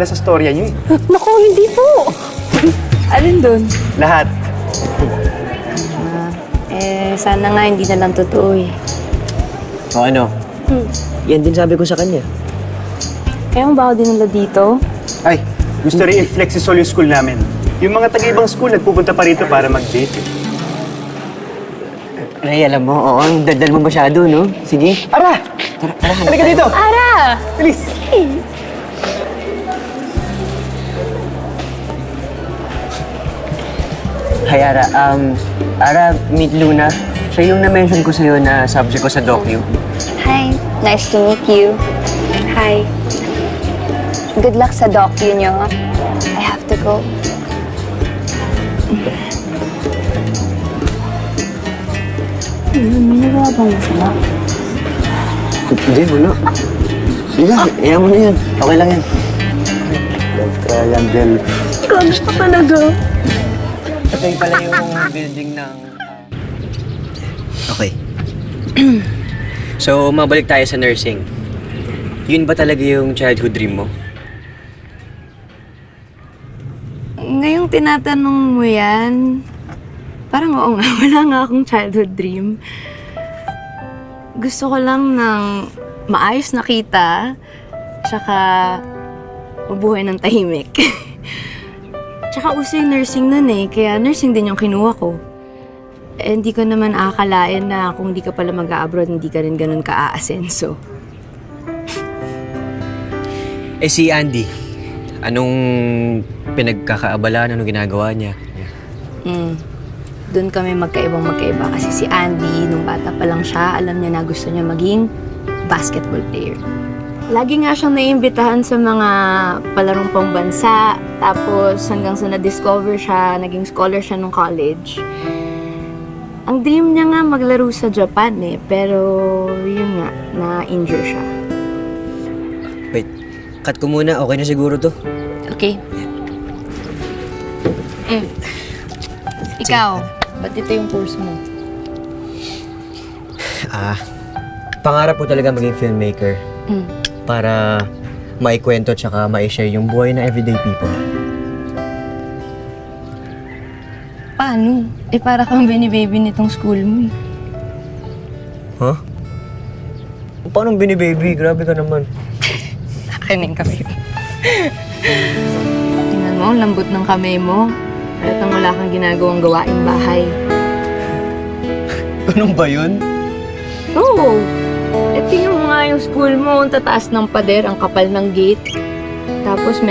sa storya niyo eh. Naku, hindi po. Alin dun? Lahat. Sana nga hindi na lang totoo eh. O ano? Yan din sabi ko sa kanya. Kaya mo ba ako dinala dito? Ay, gusto rin i-flex si Sol yung school namin. Yung mga taga-ibang school nagpupunta pa rito para mag-date eh. Ray, alam mo, oo, daldal mo masyado, no? Sige. Ara! Tara, Halika dito! Ara! Bilis! Hi, Ara. Ara, meet Luna. Siya yung na-mention ko sa'yo na subject ko sa docu. Hi, nice to meet you. Hi. Good luck sa docu nyo. I have to go. May nagawa bang masama? Hindi, wala. Liga, iyan mo na yan. Okay lang yan. Love triangle. Grabe pa talaga. Ito yung pala yung building ng... Okay. So, mabalik tayo sa nursing. Yun ba talaga yung childhood dream mo? Ngayong tinatanong mo yan, parang oo nga, wala nga akong childhood dream. Gusto ko lang ng maayos na kita, tsaka mabuhay ng tahimik. Tsaka uso yung nursing nun eh, kaya nursing din yung kinuha ko. Eh, hindi ko naman akalain na kung hindi ka pala mag-a-abroad, hindi ka rin ganun ka-aasenso. Eh si Andy, anong pinagkakaabalaan, anong ginagawa niya? Doon kami magkaiba kasi si Andy, nung bata pa lang siya, alam niya na gusto niya maging basketball player. Lagi nga siyang naiimbitahan sa mga palarong pambansa, tapos hanggang sa na-discover siya, naging scholar siya nung college. Ang dream niya nga maglaro sa Japan eh, pero yun nga, na-injure siya. Wait, cut ko muna. Okay na siguro to. Okay. Ikaw, ba't ito yung course mo? Pangarap ko talaga maging filmmaker. Para maikwento tsaka ma-share yung buhay ng everyday people. Paano? Eh, para kang bini-baby nitong school mo eh. Huh? Paano bini-baby? Grabe ka naman. Nakakinig kami. Tingnan mo, ang lambot ng kamay mo. Halatang wala kang ginagawang gawaing bahay. Ganun ba yun? Oo. Eh, tingnan mo nga yung school mo, ang tataas ng pader, ang kapal ng gate. Tapos